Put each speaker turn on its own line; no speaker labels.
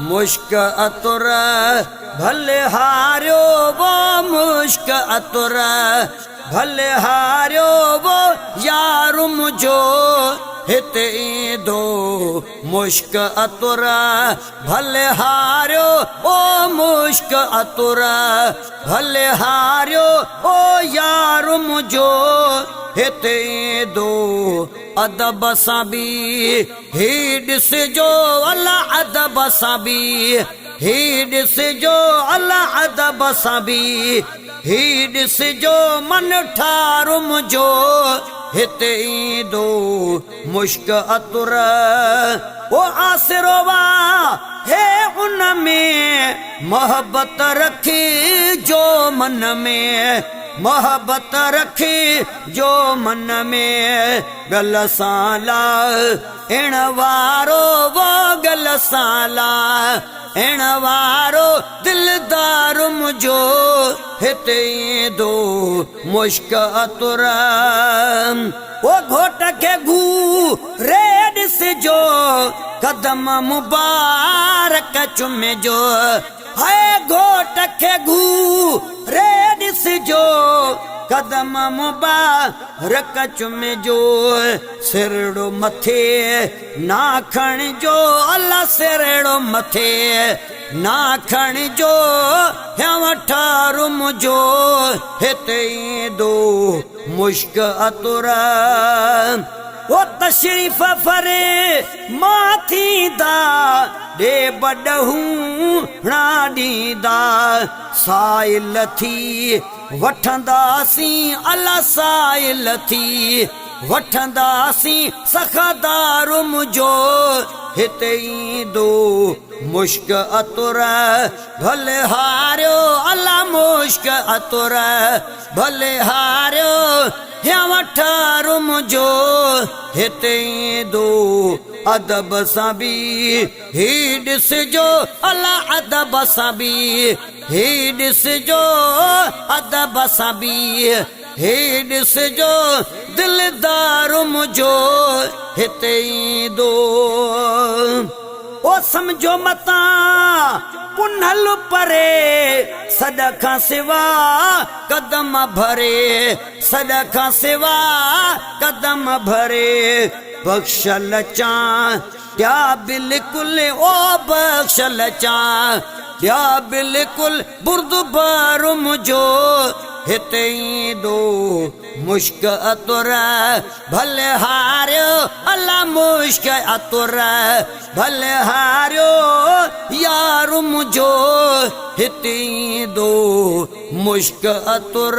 मुश्क अतुर भले हारियो वो मुश्क अतुर भले हारियो वो यार मुझो हिते दो मुश्क अतुर भले हारियो ओ मुश्क अतुर भले हारियो ओ यार मुझो हिते दो अदब साबी हीड से जो अल्लाह अदब साबी हीड से जो अल्लाह अदब साबी हीड से जो मन ठार मुझो हिते दो मुश्क अतुर वो आसरोवा है उनमें मोहब्बत रखी जो मन में मोहब्बत रखी जो मन में गल साला इण वारो वो गल साला इण वारो दिलदार मुझो हिते दो मुश्क अतुर वो घोट के घू रेड से जो कदम मुबारक चुमे जो है घोट के घू रेड से जो कदम मुबारक चुमे जो सिरड़ो मथे नाखण जो अल्लाह सिरड़ो मथे नाखण जो ठारू मुझो हिते दो मुश्क अतुर वो तशरीफ फरे माथी दा दे बडहूं ॾींदा साइल थी वठंदासी अल्लाह साइल थी वठंदासी सखादार मुझो हिते दो मुश्क अतुर भले हारियो अल्लाह मुश्क अतुर भले हारियो या वठार मुझो हिते दो अदब साबी हीड से जो अल्लाह अदब साबी हीड से जो अदब साबी हीड से जो दिलदार मुझो हिते दो ओ समझो मता पुनल परे सदखा सिवा कदम भरे सदखा सिवा कदम भरे बख्शल चा क्या बिल्कुल ओ बख्शल चा क्या बिल्कुल बुर्दबार मुझो हिते दो मुश्क अतुर भले हारियो अल्लाह मुश्क अतुर भले हारियो यार मुझो हिते दो मुश्क अतुर।